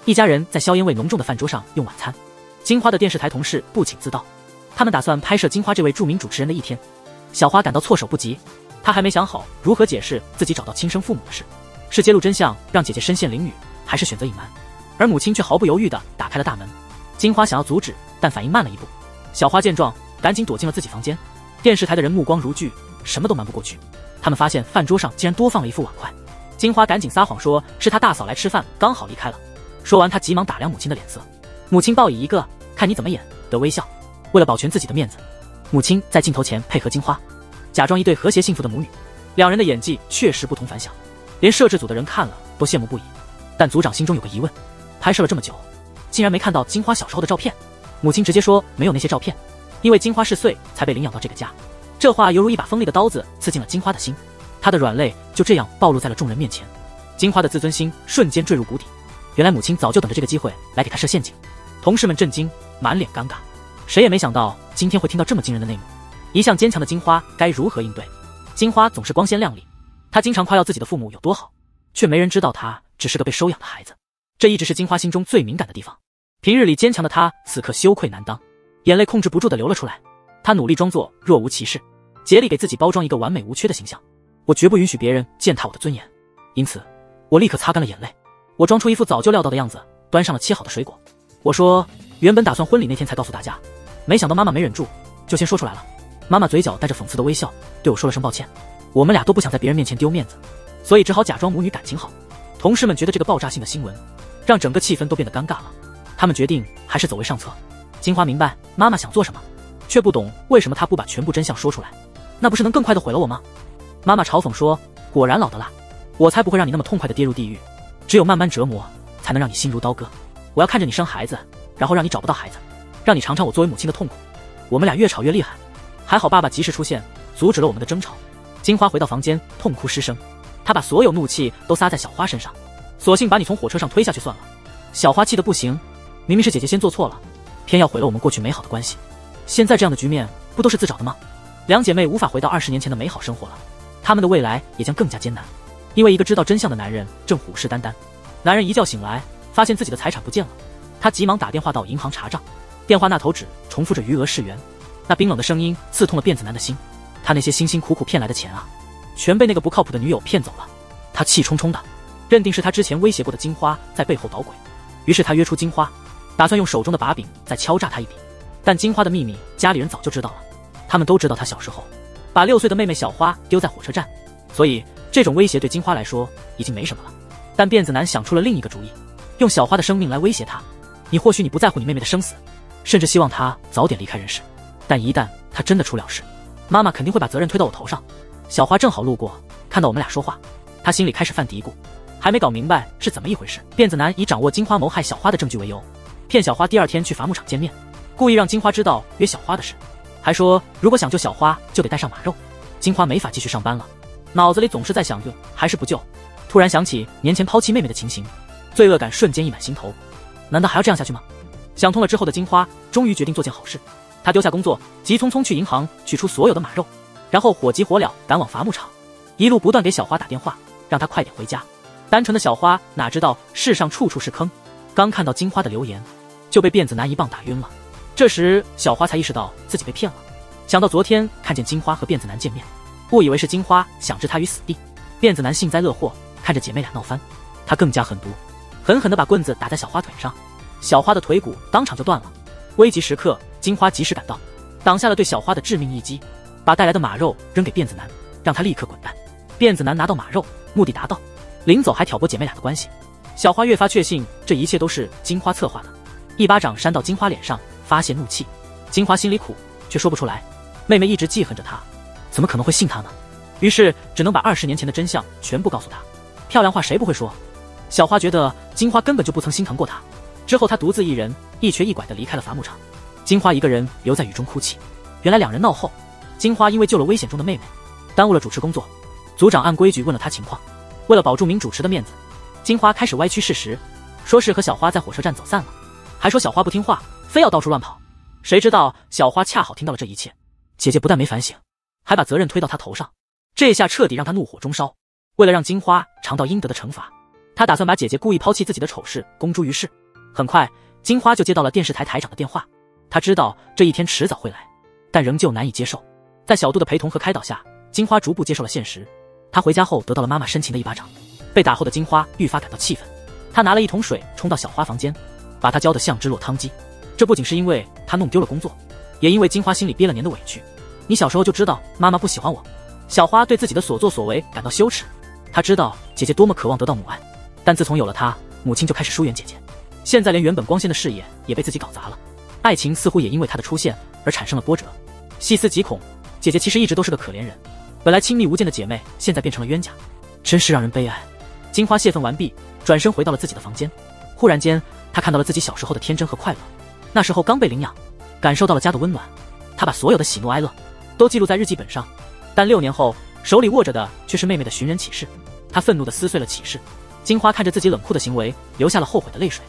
一家人在硝烟味浓重的饭桌上用晚餐。金花的电视台同事不请自到，他们打算拍摄金花这位著名主持人的一天。小花感到措手不及，她还没想好如何解释自己找到亲生父母的事，是揭露真相让姐姐身陷囹圄，还是选择隐瞒？而母亲却毫不犹豫地打开了大门。金花想要阻止，但反应慢了一步。小花见状，赶紧躲进了自己房间。电视台的人目光如炬，什么都瞒不过去。他们发现饭桌上竟然多放了一副碗筷。金花赶紧撒谎说是她大嫂来吃饭，刚好离开了。说完，她急忙打量母亲的脸色。母亲报以一个看你怎么演的微笑。为了保全自己的面子，母亲在镜头前配合金花，假装一对和谐幸福的母女。两人的演技确实不同凡响，连摄制组的人看了都羡慕不已。但组长心中有个疑问，拍摄了这么久，竟然没看到金花小时候的照片。母亲直接说没有那些照片，因为金花是岁才被领养到这个家。这话犹如一把锋利的刀子刺进了金花的心，她的软肋就这样暴露在了众人面前。金花的自尊心瞬间坠入谷底。原来母亲早就等着这个机会来给她设陷阱。同事们震惊，满脸尴尬，谁也没想到今天会听到这么惊人的内幕。一向坚强的金花该如何应对？金花总是光鲜亮丽，她经常夸耀自己的父母有多好，却没人知道她只是个被收养的孩子。这一直是金花心中最敏感的地方。平日里坚强的她此刻羞愧难当，眼泪控制不住的流了出来。她努力装作若无其事，竭力给自己包装一个完美无缺的形象。我绝不允许别人践踏我的尊严，因此我立刻擦干了眼泪。我装出一副早就料到的样子，端上了切好的水果。我说，原本打算婚礼那天才告诉大家，没想到妈妈没忍住，就先说出来了。妈妈嘴角带着讽刺的微笑，对我说了声抱歉。我们俩都不想在别人面前丢面子，所以只好假装母女感情好。同事们觉得这个爆炸性的新闻让整个气氛都变得尴尬了，他们决定还是走为上策。金花明白妈妈想做什么，却不懂为什么她不把全部真相说出来，那不是能更快的毁了我吗？妈妈嘲讽说，果然老的辣，我才不会让你那么痛快的跌入地狱，只有慢慢折磨才能让你心如刀割。我要看着你生孩子，然后让你找不到孩子，让你尝尝我作为母亲的痛苦。我们俩越吵越厉害，还好爸爸及时出现，阻止了我们的争吵。金花回到房间痛哭失声，她把所有怒气都撒在小花身上，索性把你从火车上推下去算了。小花气得不行，明明是姐姐先做错了，偏要毁了我们过去美好的关系。现在这样的局面不都是自找的吗？两姐妹无法回到20年前的美好生活了，她们的未来也将更加艰难，因为一个知道真相的男人正虎视眈眈。男人一觉醒来，发现自己的财产不见了，他急忙打电话到银行查账，电话那头只重复着余额是元。那冰冷的声音刺痛了辫子男的心，他那些辛辛苦苦骗来的钱啊，全被那个不靠谱的女友骗走了。他气冲冲的认定是他之前威胁过的金花在背后捣鬼，于是他约出金花，打算用手中的把柄再敲诈他一笔。但金花的秘密家里人早就知道了，他们都知道他小时候把6岁的妹妹小花丢在火车站，所以这种威胁对金花来说已经没什么了。但辫子男想出了另一个主意，用小花的生命来威胁她。或许你不在乎你妹妹的生死，甚至希望她早点离开人世，但一旦她真的出了事，妈妈肯定会把责任推到我头上。小花正好路过，看到我们俩说话，她心里开始犯嘀咕，还没搞明白是怎么一回事。辫子男以掌握金花谋害小花的证据为由，骗小花第2天去伐木场见面，故意让金花知道约小花的事，还说如果想救小花就得带上马肉。金花没法继续上班了，脑子里总是在想救还是不救。突然想起年前抛弃妹妹的情形，罪恶感瞬间溢满心头。难道还要这样下去吗？想通了之后的金花终于决定做件好事，她丢下工作，急匆匆去银行取出所有的马肉，然后火急火燎赶往伐木场，一路不断给小花打电话，让她快点回家。单纯的小花哪知道世上处处是坑，刚看到金花的留言，就被辫子男一棒打晕了。这时小花才意识到自己被骗了，想到昨天看见金花和辫子男见面，误以为是金花想置她于死地。辫子男幸灾乐祸，看着姐妹俩闹翻，他更加狠毒，狠狠地把棍子打在小花腿上，小花的腿骨当场就断了。危急时刻，金花及时赶到，挡下了对小花的致命一击，把带来的马肉扔给辫子男，让他立刻滚蛋。辫子男拿到马肉，目的达到，临走还挑拨姐妹俩的关系。小花越发确信这一切都是金花策划的，一巴掌扇到金花脸上，发泄怒气。金花心里苦，却说不出来，妹妹一直记恨着她，怎么可能会信她呢？于是只能把20年前的真相全部告诉她。漂亮话谁不会说？小花觉得金花根本就不曾心疼过她。之后她独自一人一瘸一拐地离开了伐木场，金花一个人留在雨中哭泣。原来两人闹后，金花因为救了危险中的妹妹，耽误了主持工作。组长按规矩问了她情况，为了保住名主持的面子，金花开始歪曲事实，说是和小花在火车站走散了，还说小花不听话，非要到处乱跑。谁知道小花恰好听到了这一切，姐姐不但没反省，还把责任推到她头上。这下彻底让她怒火中烧。为了让金花尝到应得的惩罚，她打算把姐姐故意抛弃自己的丑事公诸于世。很快，金花就接到了电视台台长的电话。她知道这一天迟早会来，但仍旧难以接受。在小杜的陪同和开导下，金花逐步接受了现实。她回家后得到了妈妈深情的一巴掌，被打后的金花愈发感到气愤。她拿了一桶水冲到小花房间，把她浇得像只落汤鸡。这不仅是因为她弄丢了工作，也因为金花心里憋了年的委屈。你小时候就知道妈妈不喜欢我，小花对自己的所作所为感到羞耻，她知道姐姐多么渴望得到母爱，但自从有了她，母亲就开始疏远姐姐。现在连原本光鲜的事业也被自己搞砸了，爱情似乎也因为她的出现而产生了波折。细思极恐，姐姐其实一直都是个可怜人，本来亲密无间的姐妹，现在变成了冤家，真是让人悲哀。金花泄愤完毕，转身回到了自己的房间。忽然间，她看到了自己小时候的天真和快乐，那时候刚被领养，感受到了家的温暖。她把所有的喜怒哀乐都记录在日记本上，但6年后，手里握着的却是妹妹的寻人启事。她愤怒地撕碎了启事。金花看着自己冷酷的行为，流下了后悔的泪水。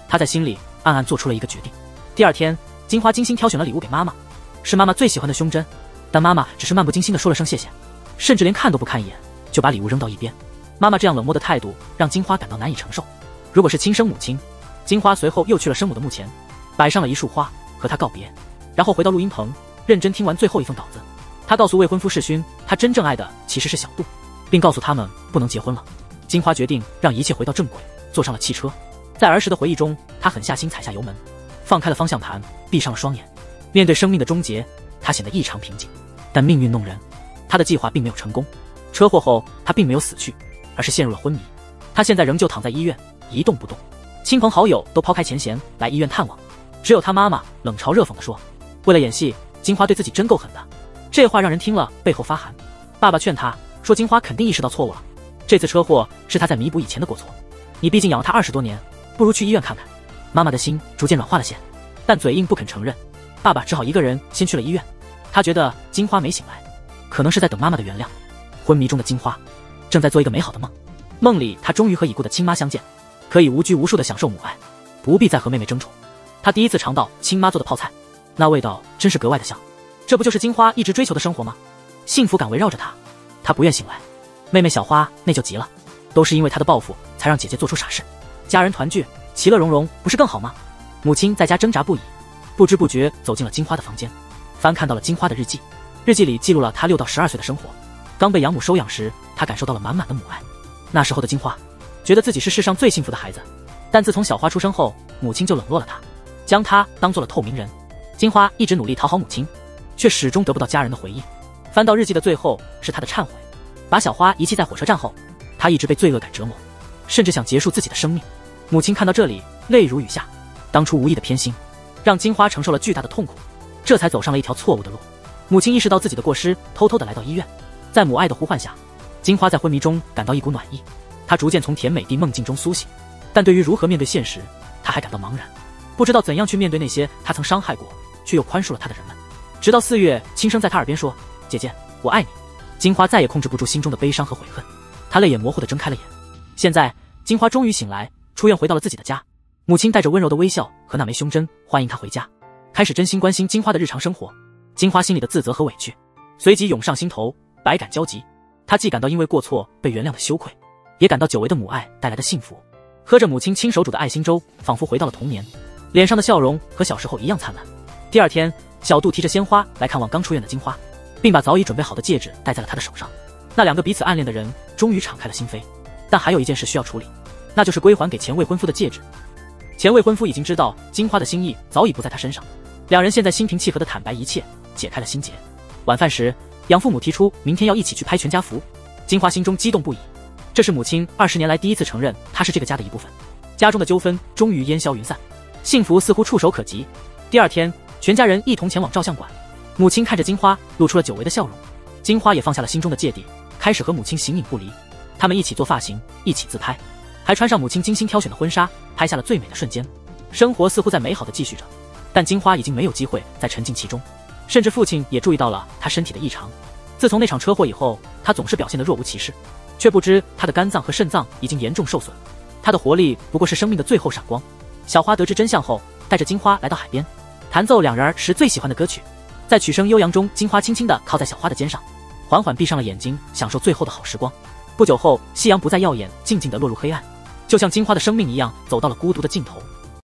她在心里暗暗做出了一个决定。第二天，金花精心挑选了礼物给妈妈，是妈妈最喜欢的胸针，但妈妈只是漫不经心地说了声谢谢，甚至连看都不看一眼，就把礼物扔到一边。妈妈这样冷漠的态度让金花感到难以承受。如果是亲生母亲，金花随后又去了生母的墓前，摆上了一束花和她告别，然后回到录音棚，认真听完最后一份稿子。她告诉未婚夫世勋，她真正爱的其实是小杜，并告诉他们不能结婚了。金花决定让一切回到正轨，坐上了汽车。在儿时的回忆中，她狠下心踩下油门，放开了方向盘，闭上了双眼。面对生命的终结，她显得异常平静。但命运弄人，她的计划并没有成功。车祸后，她并没有死去，而是陷入了昏迷。她现在仍旧躺在医院，一动不动。亲朋好友都抛开前嫌来医院探望，只有她妈妈冷嘲热讽地说：“为了演戏，金花对自己真够狠的。”这话让人听了背后发寒。爸爸劝她说：“金花肯定意识到错误了，这次车祸是她在弥补以前的过错。你毕竟养了她20多年，不如去医院看看。”妈妈的心逐渐软化了些，但嘴硬不肯承认。爸爸只好一个人先去了医院。他觉得金花没醒来，可能是在等妈妈的原谅。昏迷中的金花正在做一个美好的梦，梦里她终于和已故的亲妈相见，可以无拘无束地享受母爱，不必再和妹妹争宠。她第一次尝到亲妈做的泡菜，那味道真是格外的香。这不就是金花一直追求的生活吗？幸福感围绕着她，她不愿醒来。妹妹小花内疚极了，都是因为她的报复才让姐姐做出傻事。家人团聚，其乐融融，不是更好吗？母亲在家挣扎不已，不知不觉走进了金花的房间，翻看到了金花的日记。日记里记录了她6到12岁的生活。刚被养母收养时，她感受到了满满的母爱。那时候的金花觉得自己是世上最幸福的孩子，但自从小花出生后，母亲就冷落了她，将她当做了透明人。金花一直努力讨好母亲，却始终得不到家人的回应。翻到日记的最后是她的忏悔。把小花遗弃在火车站后，她一直被罪恶感折磨，甚至想结束自己的生命。母亲看到这里，泪如雨下。当初无意的偏心，让金花承受了巨大的痛苦，这才走上了一条错误的路。母亲意识到自己的过失，偷偷地来到医院。在母爱的呼唤下，金花在昏迷中感到一股暖意。她逐渐从甜美的梦境中苏醒，但对于如何面对现实，她还感到茫然，不知道怎样去面对那些她曾伤害过却又宽恕了她的人们。直到4月轻声在她耳边说：“姐姐，我爱你。”金花再也控制不住心中的悲伤和悔恨，她泪眼模糊地睁开了眼。现在，金花终于醒来，出院回到了自己的家。母亲带着温柔的微笑和那枚胸针欢迎她回家，开始真心关心金花的日常生活。金花心里的自责和委屈随即涌上心头，百感交集。她既感到因为过错被原谅的羞愧，也感到久违的母爱带来的幸福。喝着母亲亲手煮的爱心粥，仿佛回到了童年，脸上的笑容和小时候一样灿烂。第二天，小杜提着鲜花来看望刚出院的金花，并把早已准备好的戒指戴在了她的手上。那2个彼此暗恋的人终于敞开了心扉，但还有一件事需要处理，那就是归还给前未婚夫的戒指。前未婚夫已经知道金花的心意早已不在他身上，两人现在心平气和地坦白一切，解开了心结。晚饭时，养父母提出明天要一起去拍全家福，金花心中激动不已。这是母亲20年来第一次承认她是这个家的一部分。家中的纠纷终于烟消云散，幸福似乎触手可及。第二天，全家人一同前往照相馆，母亲看着金花露出了久违的笑容，金花也放下了心中的芥蒂，开始和母亲形影不离。他们一起做发型，一起自拍，还穿上母亲精心挑选的婚纱，拍下了最美的瞬间。生活似乎在美好的继续着，但金花已经没有机会再沉浸其中，甚至父亲也注意到了她身体的异常。自从那场车祸以后，她总是表现得若无其事，却不知她的肝脏和肾脏已经严重受损，她的活力不过是生命的最后闪光。小花得知真相后，带着金花来到海边，弹奏两人时最喜欢的歌曲。在曲声悠扬中，金花轻轻地靠在小花的肩上，缓缓闭上了眼睛，享受最后的好时光。不久后，夕阳不再耀眼，静静地落入黑暗，就像金花的生命一样，走到了孤独的尽头。